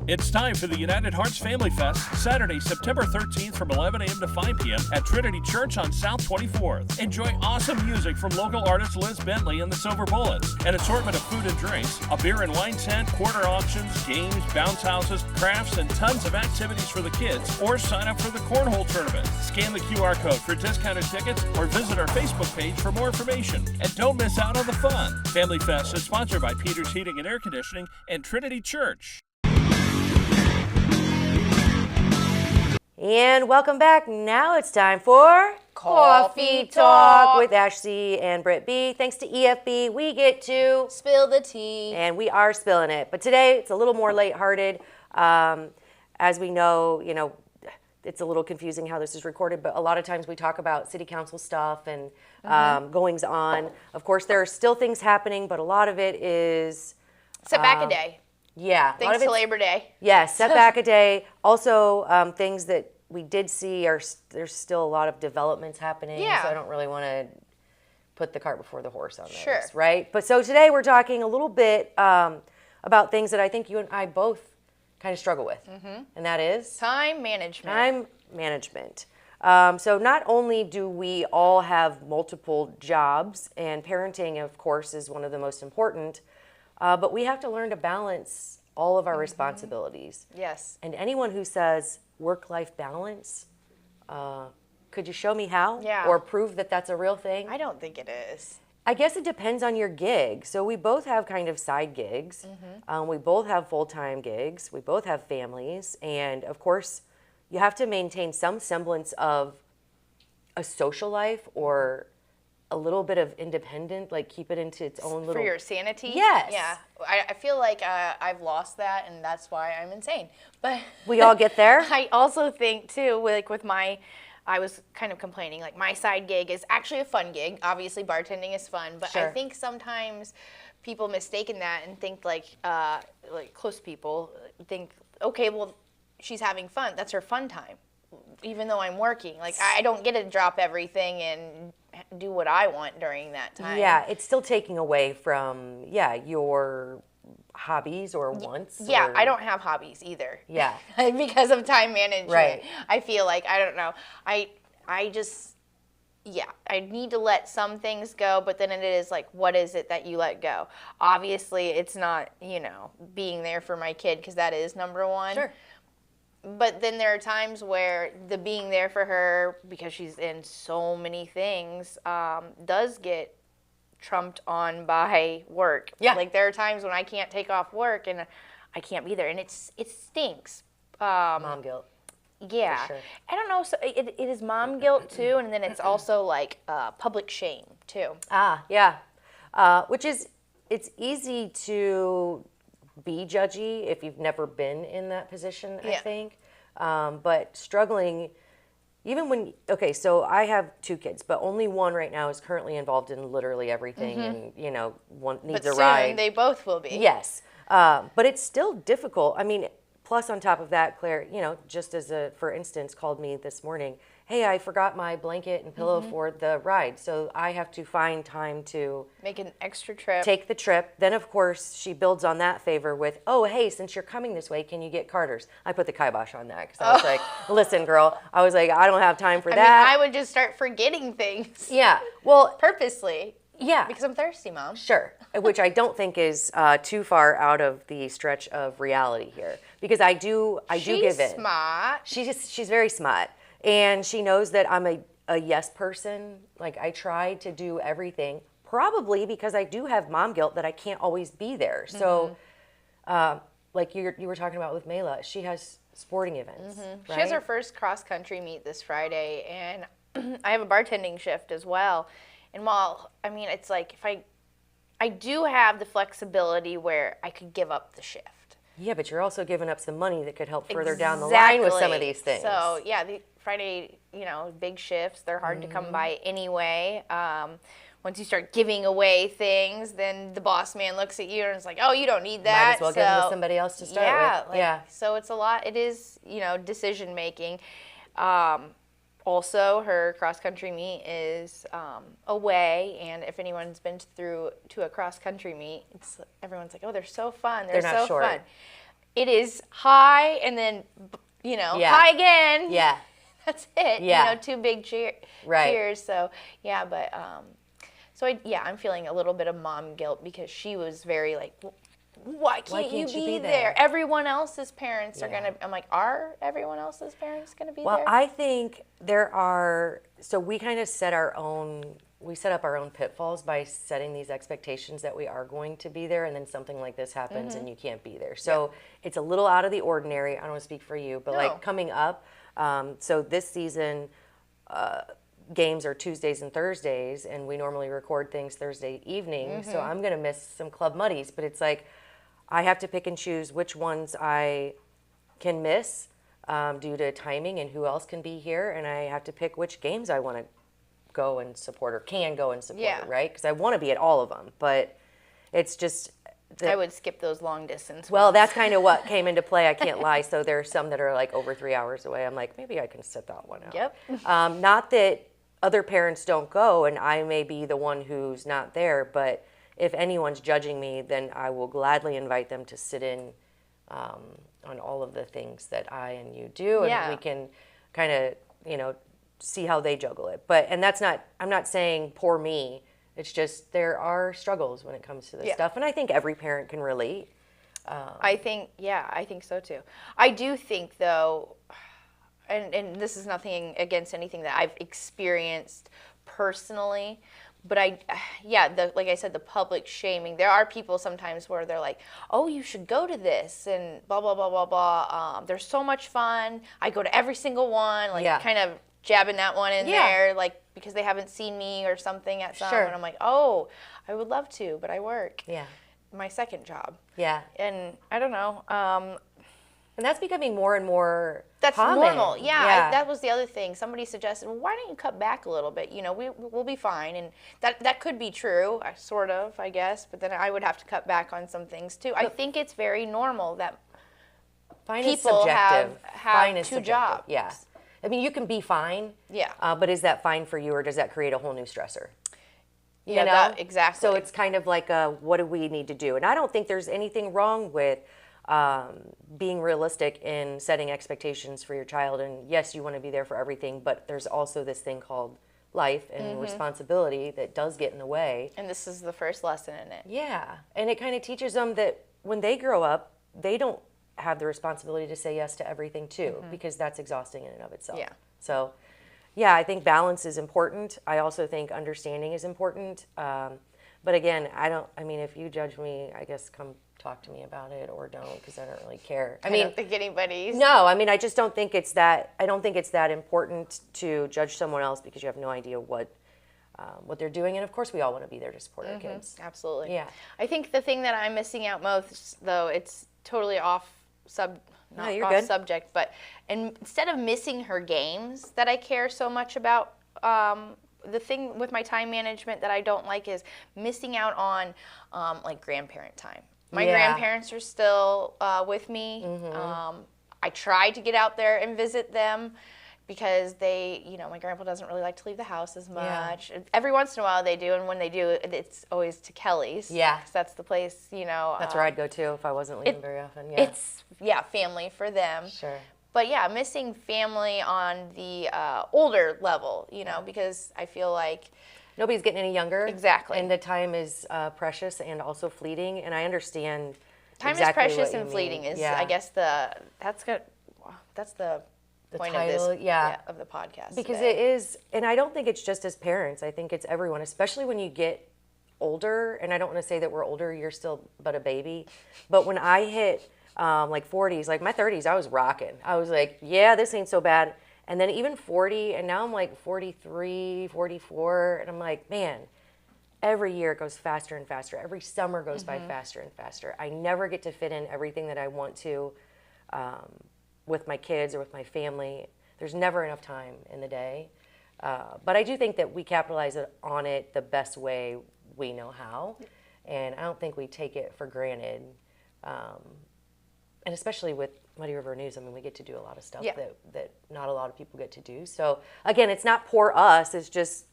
It's time for the United Hearts Family Fest, Saturday, September 13th from 11 a.m. to 5 p.m. at Trinity Church on South 24th. Enjoy awesome music from local artist Liz Bentley and the Silver Bullets, an assortment of food and drinks, a beer and wine tent, quarter auctions, games, bounce houses, crafts, and tons of activities for the kids, or sign up for the Cornhole Tournament. Scan the QR code for discounted tickets or visit our Facebook page for more information. And don't miss out on the fun. Family Fest is sponsored by Peters Heating and Air Conditioning and Trinity Church. And welcome back. Now it's time for Coffee Talk with Ashley and Britt B. Thanks to EFB, we get to spill the tea. And we are spilling it. But today it's a little more lighthearted. As we know, it's a little confusing how this is recorded, but a lot of times we talk about city council stuff and goings on. Of course, there are still things happening, but a lot of it is... Set back a day. Yeah. Thanks to Labor Day. Yeah, set back a day. Also, things that we did see there's still a lot of developments happening. Yeah. So I don't really want to put the cart before the horse on this, Sure. right? But so today we're talking a little bit about things that I think you and I both kind of struggle with, and that is time management. Time management. So not only do we all have multiple jobs, and parenting, of course, is one of the most important, but we have to learn to balance all of our responsibilities. Yes. And anyone who says work-life balance, could you show me how? Yeah. Or prove that that's a real thing? I don't think it is. I guess it depends on your gig. So we both have kind of side gigs. We both have full-time gigs. We both have families. And of course, you have to maintain some semblance of a social life or a little bit of independent, like keep it into its own little... For your sanity? Yes. Yeah. I feel like I've lost that, and that's why I'm insane. But we all get there? I also think, too, with my... I was kind of complaining, like my side gig is actually a fun gig. Obviously, bartending is fun, but Sure. I think sometimes people mistaken that and think like close people think, okay, well, she's having fun. That's her fun time, even though I'm working. Like I don't get to drop everything and do what I want during that time. Yeah, it's still taking away from, your hobbies or wants. Yeah, or... I don't have hobbies either. Yeah. Because of time management. Right. I feel like, I don't know, I just, I need to let some things go, but then it is like, what is it that you let go? Obviously, it's not, being there for my kid, because that is number one. Sure. But then there are times where the being there for her, because she's in so many things, does get trumped on by work. Yeah. Like there are times when I can't take off work and I can't be there, and it stinks. Mom guilt. Yeah. For sure. I don't know. So it is mom guilt too, and then it's also like public shame too. Yeah. Which is, it's easy to be judgy if you've never been in that position, I think. But struggling, even when, so I have 2 kids, but only one right now is currently involved in literally everything, and, one needs But a ride. soon they both will be. Yes. But it's still difficult. I mean, plus on top of that, Claire, just as for instance, called me this morning, hey, I forgot my blanket and pillow for the ride. So I have to find time to Make an extra trip. take the trip. Then, of course, she builds on that favor with, oh, hey, since you're coming this way, can you get Carter's? I put the kibosh on that because I was like, listen, girl, I don't have time for that. I would just start forgetting things. Yeah. Well, Purposely. yeah. Because I'm thirsty, Mom. Sure, which I don't think is too far out of the stretch of reality here, because I do give in. She's smart. She's very smart, and she knows that I'm a yes person. Like I try to do everything, probably because I do have mom guilt that I can't always be there. So, like you were talking about with Mayla, she has sporting events. Right? She has her first cross country meet this Friday, and I have a bartending shift as well. And while, it's like if I do have the flexibility where I could give up the shift. Yeah, but you're also giving up some money that could help further down the line with some of these things. So, the Friday, big shifts, they're hard to come by anyway. Once you start giving away things, then the boss man looks at you and is like, oh, you don't need that. Might as well give them to somebody else to start with. So it's a lot. It is, decision making. Also, her cross-country meet is away, and if anyone's been to a cross-country meet, everyone's like, oh, they're so fun. They're not so short. fun. it is high and then, high again. Yeah. That's it. Yeah. 2 big Right. cheers. So, yeah, but, I'm feeling a little bit of mom guilt because she was very like, why can't you be there? Everyone else's parents are going to, I'm like, are everyone else's parents going to be there? Well, I think so we kind of set up our own pitfalls by setting these expectations that we are going to be there, and then something like this happens and you can't be there. So it's a little out of the ordinary. I don't want to speak for you, but like coming up, so this season, games are Tuesdays and Thursdays, and we normally record things Thursday evening. So I'm going to miss some Club Muddies, but it's like I have to pick and choose which ones I can miss due to timing and who else can be here, and I have to pick which games I want to go and support or can go and support, right? Because I want to be at all of them, but it's just I would skip those long distance well, ones. that's kind of what came into play. I can't lie. So there are some that are like over 3 hours away. I'm like, maybe I can sit that one out. Yep. Not that other parents don't go and I may be the one who's not there, but if anyone's judging me, then I will gladly invite them to sit in on all of the things that I and you do, and we can kind of, see how they juggle it. And that's not, I'm not saying poor me. It's just there are struggles when it comes to this stuff, and I think every parent can relate. I think so too. I do think though, and this is nothing against anything that I've experienced personally, but like I said, the public shaming. There are people sometimes where they're like, "Oh, you should go to this," and blah blah blah blah blah. They're so much fun. I go to every single one. Kind of jabbing that one in there, like because they haven't seen me or something at some. And I'm like, "Oh, I would love to, but I work." Yeah. My second job. Yeah. And I don't know. And that's becoming more and more that's common. Normal. Yeah. That was the other thing. Somebody suggested, well, why don't you cut back a little bit? We'll be fine. And that could be true, sort of, I guess. But then I would have to cut back on some things too. I think it's very normal that people have two jobs. Yeah. I mean, you can be fine. Yeah. But is that fine for you, or does that create a whole new stressor? Exactly. So it's kind of like, what do we need to do? And I don't think there's anything wrong with being realistic in setting expectations for your child. And yes, you want to be there for everything, but there's also this thing called life and responsibility that does get in the way. And this is the first lesson in it. Yeah. And it kind of teaches them that when they grow up, they don't have the responsibility to say yes to everything too, because that's exhausting in and of itself. Yeah. So yeah, I think balance is important. I also think understanding is important. But again, if you judge me, I guess come talk to me about it, or don't, because I don't really care. I don't think anybody's. No, I just don't think it's that. I don't think it's that important to judge someone else because you have no idea what they're doing. And of course, we all want to be there to support our kids. Absolutely. Yeah. I think the thing that I'm missing out most, though, it's totally off subject, but instead of missing her games that I care so much about, the thing with my time management that I don't like is missing out on like grandparent time. My grandparents are still with me. I try to get out there and visit them because my grandpa doesn't really like to leave the house as much. Every once in a while they do, and when they do, it's always to Kelly's. Yeah. 'Cause that's the place, That's where I'd go to if I wasn't leaving very often. Yeah. It's, family for them. Sure. But missing family on the older level, because I feel like nobody's getting any younger. Exactly. And the time is precious and also fleeting. And I understand time exactly is precious what and you fleeting mean. is, I guess, that's the point title, of this of the podcast. Because today. it is, and I don't think it's just as parents. I think it's everyone, especially when you get older. And I don't want to say that we're older, you're still but a baby. But when I hit like 40s, like my 30s, I was rocking. I was like, yeah, this ain't so bad. And then even 40, and now I'm like 43, 44, and I'm like, man, every year it goes faster and faster. Every summer goes by faster and faster. I never get to fit in everything that I want to with my kids or with my family. There's never enough time in the day. But I do think that we capitalize on it the best way we know how. And I don't think we take it for granted. And especially with Muddy River News, we get to do a lot of stuff that not a lot of people get to do. So again, it's not poor us. It's just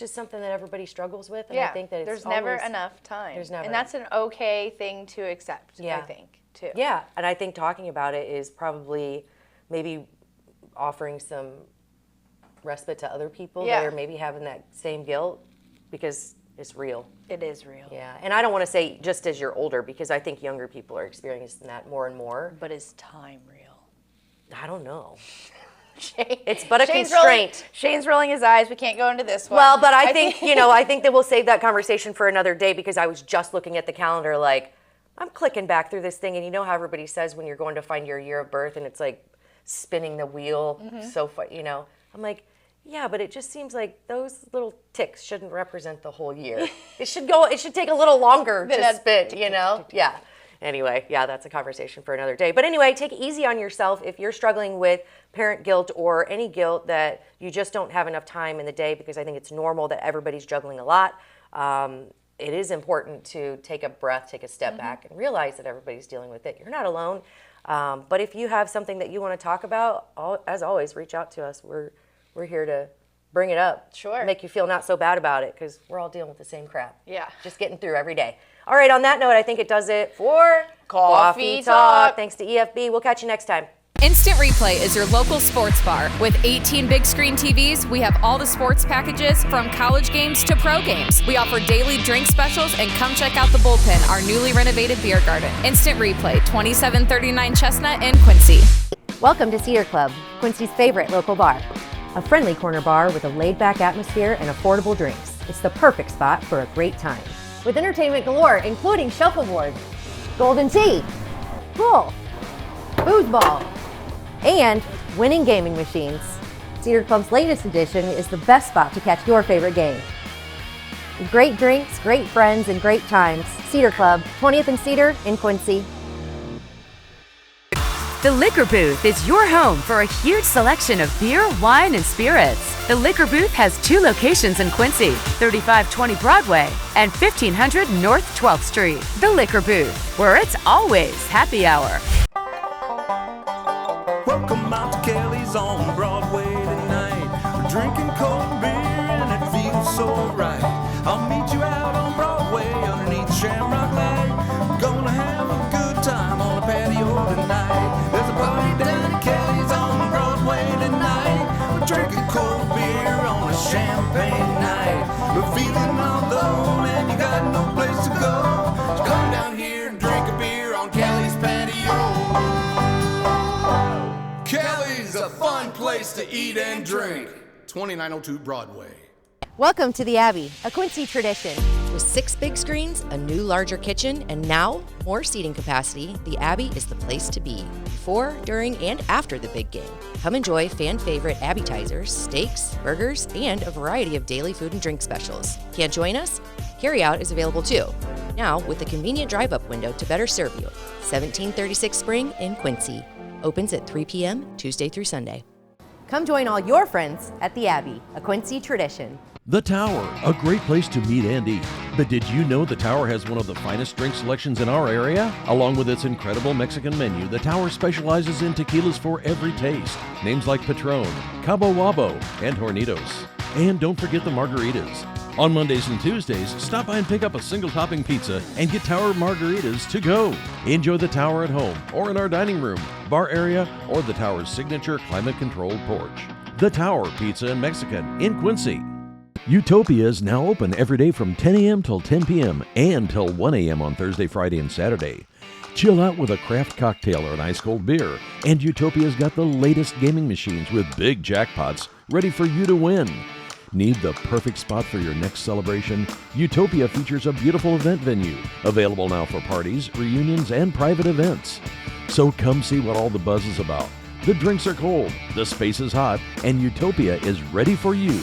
something that everybody struggles with. And I think that there's never enough time. There's never. And that's an okay thing to accept, I think. too. Yeah, and I think talking about it is probably maybe offering some respite to other people that are maybe having that same guilt, because it's real. It is real. Yeah, and I don't want to say just as you're older, because I think younger people are experiencing that more and more. But is time real? I don't know. Shane, It's but a Shane's constraint. Shane's rolling his eyes. We can't go into this one. Well, but I think, I think that we'll save that conversation for another day, because I was just looking at the calendar like, I'm clicking back through this thing, and you know how everybody says when you're going to find your year of birth and it's like spinning the wheel so far, I'm like, yeah, but it just seems like those little ticks shouldn't represent the whole year. It should take a little longer to spin, Yeah. Anyway, yeah, that's a conversation for another day. But anyway, take it easy on yourself if you're struggling with parent guilt or any guilt that you just don't have enough time in the day, because I think it's normal that everybody's juggling a lot. It is important to take a breath, take a step back, and realize that everybody's dealing with it. You're not alone. But if you have something that you want to talk about, as always, reach out to us. We're here to bring it up. Sure. Make you feel not so bad about it, because we're all dealing with the same crap. Yeah. Just getting through every day. All right, on that note, I think it does it for Coffee Talk. Thanks to EFB. We'll catch you next time. Instant Replay is your local sports bar. With 18 big screen TVs, we have all the sports packages from college games to pro games. We offer daily drink specials, and come check out the Bullpen, our newly renovated beer garden. Instant Replay, 2739 Chestnut in Quincy. Welcome to Cedar Club, Quincy's favorite local bar. A friendly corner bar with a laid-back atmosphere and affordable drinks. It's the perfect spot for a great time. With entertainment galore, including shuffleboard, golden tea, pool, foosball, and winning gaming machines. Cedar Club's latest addition is the best spot to catch your favorite game. Great drinks, great friends, and great times. Cedar Club, 20th and Cedar in Quincy. The Liquor Booth is your home for a huge selection of beer, wine, and spirits. The Liquor Booth has 2 locations in Quincy, 3520 Broadway and 1500 North 12th Street. The Liquor Booth, where it's always happy hour. Welcome out to Kelly's on Broadway tonight. We're drinking cold beer and it feels so right. I'll meet you out on Broadway underneath Shamrock Light. We're gonna have a good time on the patio tonight. There's a party down at Kelly's on Broadway tonight. We're drinking cold beer on a champagne night. We're feeling all alone and you got no place to go. So come down here and drink a beer on Kelly's patio. Kelly's a fun place to eat and drink. 2902 Broadway. Welcome to the Abbey, a Quincy tradition. With 6 big screens, a new larger kitchen, and now more seating capacity, the Abbey is the place to be before, during, and after the big game. Come enjoy fan favorite appetizers, steaks, burgers, and a variety of daily food and drink specials. Can't join us? Carryout is available too. Now with a convenient drive-up window to better serve you. 1736 Spring in Quincy. Opens at 3 p.m. Tuesday through Sunday. Come join all your friends at the Abbey, a Quincy tradition. The Tower, a great place to meet and eat. But did you know the Tower has one of the finest drink selections in our area? Along with its incredible Mexican menu, the Tower specializes in tequilas for every taste. Names like Patron, Cabo Wabo, and Hornitos. And don't forget the margaritas. On Mondays and Tuesdays, stop by and pick up a single topping pizza and get Tower margaritas to go. Enjoy the Tower at home or in our dining room, bar area, or the Tower's signature climate-controlled porch. The Tower Pizza and Mexican in Quincy. Utopia is now open every day from 10 a.m. till 10 p.m. and till 1 a.m. on Thursday, Friday, and Saturday. Chill out with a craft cocktail or an ice-cold beer, and Utopia's got the latest gaming machines with big jackpots ready for you to win. Need the perfect spot for your next celebration? Utopia features a beautiful event venue, available now for parties, reunions, and private events. So come see what all the buzz is about. The drinks are cold, the space is hot, and Utopia is ready for you.